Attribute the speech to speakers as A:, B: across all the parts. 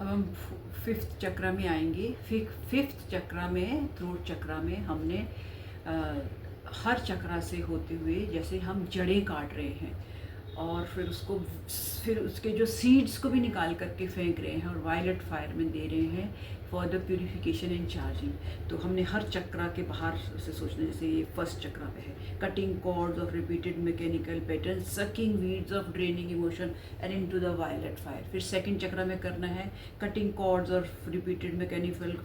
A: अब हम फिफ्थ चक्र में आएंगे। फिफ्थ चक्र में, थ्रोट चक्र में हमने हर चक्र से होते हुए जैसे हम जड़ें काट रहे हैं और फिर उसके जो सीड्स को भी निकाल करके फेंक रहे हैं और वायलेट फायर में दे रहे हैं for the purification and charging. तो हमने हर चक्र के बाहर से सोचना, जैसे ये फर्स्ट चक्र पे है, cutting cords of repeated mechanical pattern, sucking weeds of draining emotion and into the violet fire. फिर सेकंड चक्र में करना है cutting cords of repeated mechanical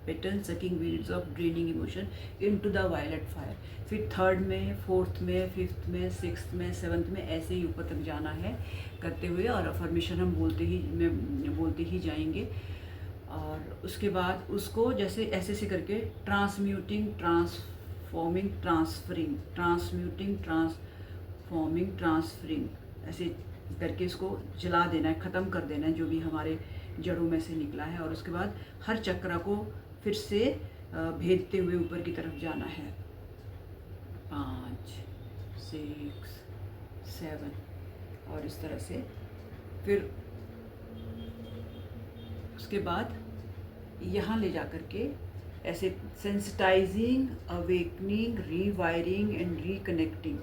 A: pattern, sucking weeds of draining emotion into the violet fire. फिर third में, fourth में, fifth में, sixth में, seventh में ऐसे ही ऊपर तक जाना है करते हुए, और अफर्मेशन हम बोलते ही जाएंगे। और उसके बाद उसको जैसे ऐसे से करके transmuting, transforming, transferring, transmuting, transforming, transferring, ऐसे करके इसको जला देना है, ख़त्म कर देना है जो भी हमारे जड़ों में से निकला है। और उसके बाद हर चक्र को फिर से भेदते हुए ऊपर की तरफ जाना है। 5, 6, 7 और इस तरह से। फिर उसके बाद यहाँ ले जा कर के ऐसे sensitising, awakening, rewiring and reconnecting,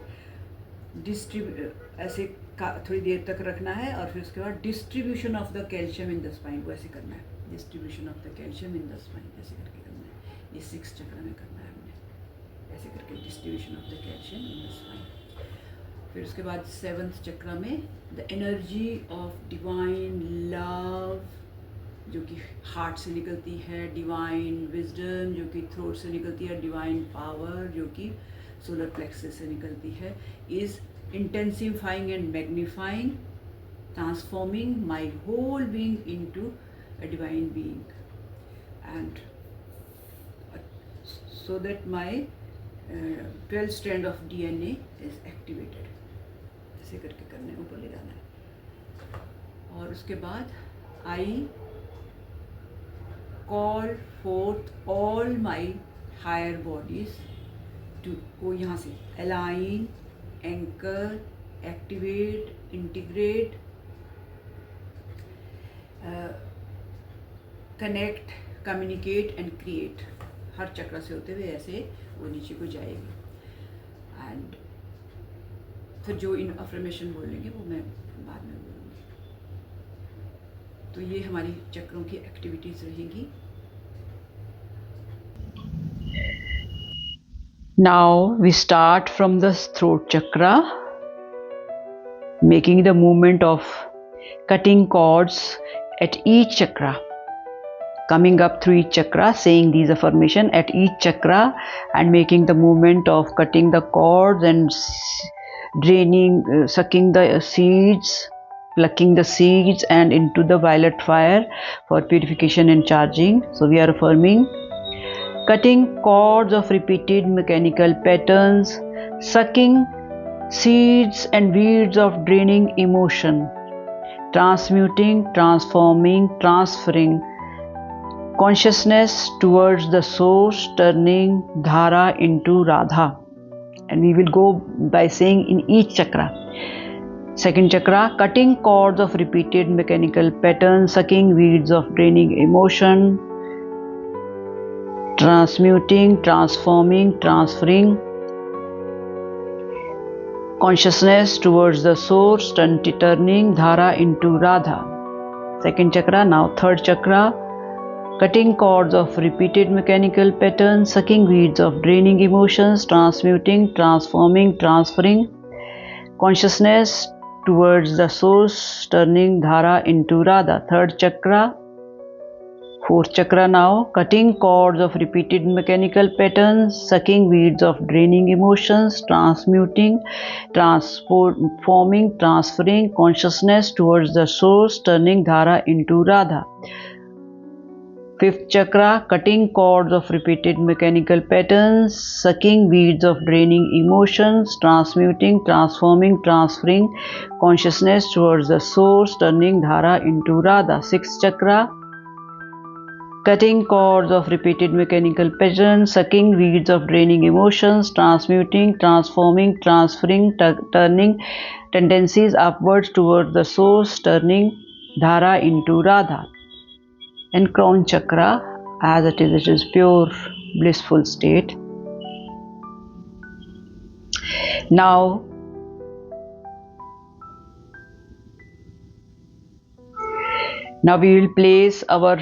A: ऐसे थोड़ी देर तक रखना है। और फिर उसके बाद distribution of the calcium in the spine को ऐसे करना है, distribution of the calcium in the spine ऐसे करके करना है। ये 6 चक्र में करना है हमने, ऐसे करके distribution of the calcium in the spine. फिर उसके बाद 7th चक्र में the energy of divine love जो कि हार्ट से निकलती है, डिवाइन विजडम जो कि थ्रोट से निकलती है, डिवाइन पावर जो कि सोलर प्लेक्सस से निकलती है, is intensifying and magnifying, transforming my whole being into a divine being, and so that my 12 strand of DNA is activated। ऐसे करके करना है, ऊपर ले जाना है। और उसके बाद I call forth all my higher bodies to को यहाँ से align, anchor, activate, integrate, connect, communicate and create। हर चक्र से होते हुए ऐसे वो नीचे को जाएगी। एंड फिर जो इन अफर्मेशन बोलेंगे वो मैं बाद में बोलूँगी। तो ये हमारी चक्रों की एक्टिविटीज़ रहेंगी। Now we start from the throat chakra, making the movement of cutting cords at each chakra, coming up through each chakra, saying these affirmation at each chakra and making the movement of cutting the cords and draining, sucking the seeds, plucking the seeds and into the violet fire for purification and charging. So we are affirming cutting cords of repeated mechanical patterns, sucking seeds and weeds of draining emotion, transmuting, transforming, transferring consciousness towards the source, turning dhara into radha. And we will go by saying in each chakra. Second chakra, cutting cords of repeated mechanical patterns, sucking weeds of draining emotion, transmuting, transforming, transferring consciousness towards the source, turning dhara into radha. Second chakra. Now third chakra, cutting cords of repeated mechanical patterns, sucking weeds of draining emotions, transmuting, transforming, transferring consciousness towards the source, turning dhara into radha. Third chakra. Fourth chakra now, cutting cords of repeated mechanical patterns, sucking weeds of draining emotions, transmuting, transforming, transferring consciousness towards the source, turning dhara into radha. Fifth chakra, cutting cords of repeated mechanical patterns, sucking weeds of draining emotions, transmuting, transforming, transferring consciousness towards the source, turning dhara into radha. Sixth chakra, cutting cords of repeated mechanical patterns, sucking weeds of draining emotions, transmuting, transforming, transferring, turning tendencies upwards towards the source, turning dhara into radha. and crown chakra as it is pure blissful state. Now we will place our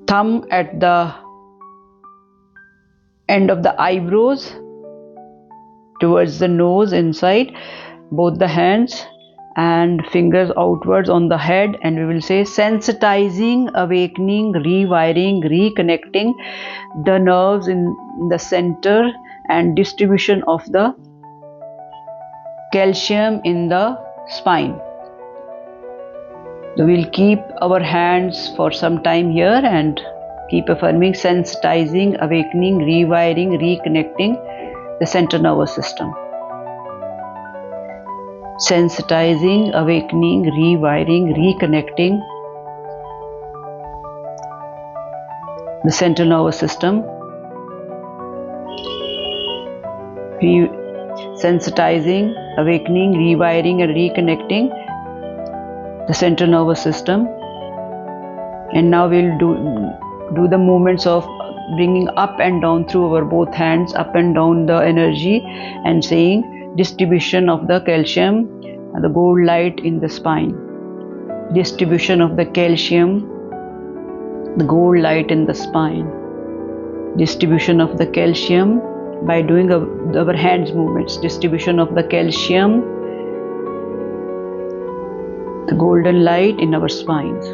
A: thumb at the end of the eyebrows towards the nose inside, both the hands and fingers outwards on the head, and we will say sensitizing, awakening, rewiring, reconnecting the nerves in the center and distribution of the calcium in the spine. So we'll keep our hands for some time here and keep affirming, sensitizing, awakening, rewiring, reconnecting the central nervous system. Sensitizing, awakening, rewiring, reconnecting the central nervous system. Sensitizing, awakening, rewiring and reconnecting the central nervous system. And now we'll do the movements of bringing up and down through our both hands, up and down the energy, and saying distribution of the calcium and the gold light in the spine. Distribution of the calcium, the gold light in the spine. Distribution of the calcium by doing our hands movements. Distribution of the calcium, the golden light in our spines.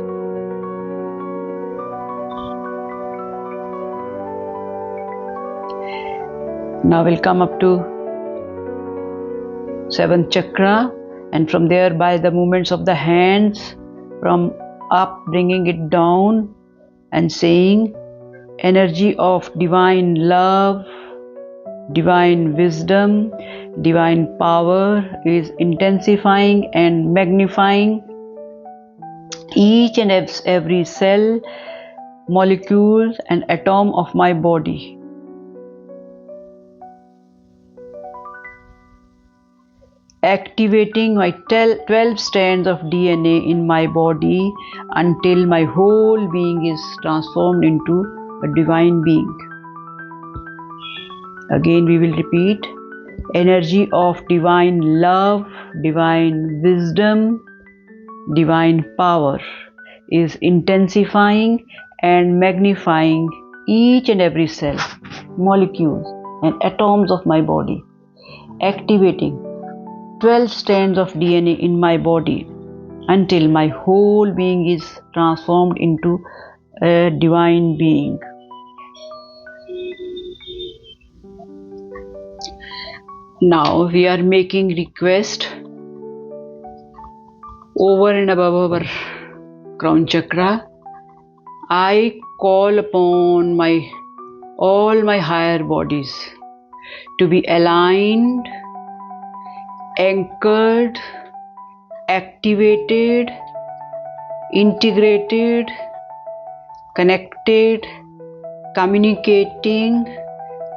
A: Now we'll come up to 7th chakra, and from there by the movements of the hands from up, bringing it down and saying energy of divine love, divine wisdom, divine power is intensifying and magnifying each and every cell, molecule and atom of my body. Activating my 12 strands of DNA in my body until my whole being is transformed into a divine being. Again we will repeat, energy of divine love, divine wisdom, divine power is intensifying and magnifying each and every cell, molecules and atoms of my body, activating 12 strands of DNA in my body until my whole being is transformed into a divine being. Now we are making request over and above our crown chakra. I call upon all my higher bodies to be aligned, anchored, activated, integrated, connected, communicating,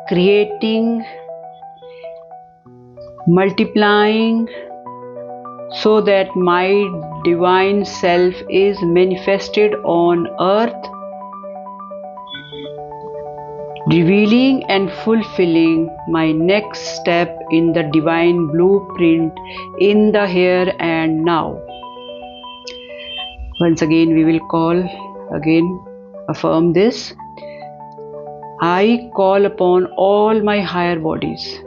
A: creating, multiplying, so that my divine self is manifested on earth, revealing and fulfilling my next step in the divine blueprint in the here and now. Once again we will affirm this. I call upon all my higher bodies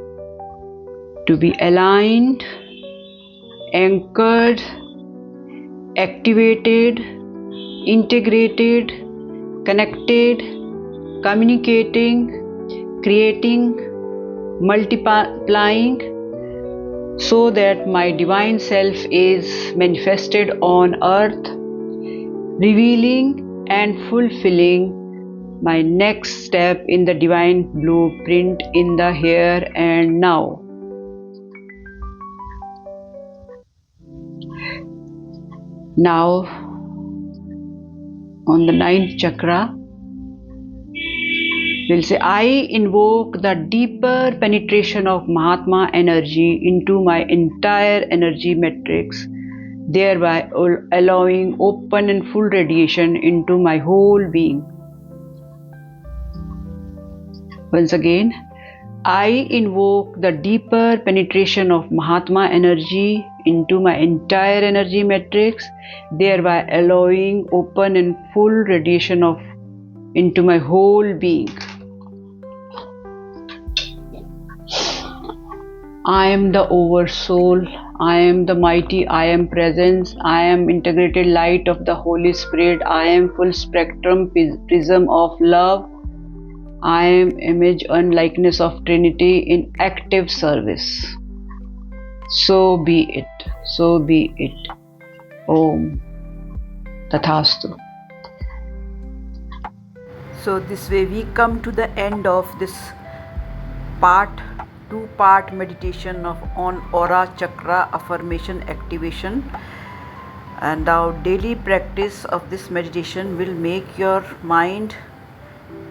A: to be aligned, anchored, activated, integrated, connected, communicating, creating, multiplying, so that my divine self is manifested on earth, revealing and fulfilling my next step in the divine blueprint in the here and now. Now, on the 9th chakra, we'll say, I invoke the deeper penetration of Mahatma energy into my entire energy matrix
B: thereby allowing open and full radiation into my whole being. Once again, I invoke the deeper penetration of Mahatma energy into my entire energy matrix, thereby allowing open and full radiation of into my whole being. I am the Oversoul. I am the mighty I am presence. I am integrated light of the Holy Spirit. I am full spectrum prism of love. I am image and likeness of Trinity in active service. So be it. So be it. Om Tathastu.
A: So this way we come to the end of this two-part meditation on aura chakra affirmation activation. And now daily practice of this meditation will make your mind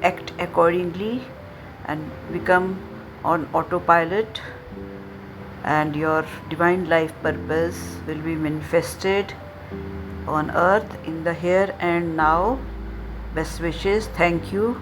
A: act accordingly and become on autopilot, and your divine life purpose will be manifested on earth in the here and now. Best wishes. Thank you.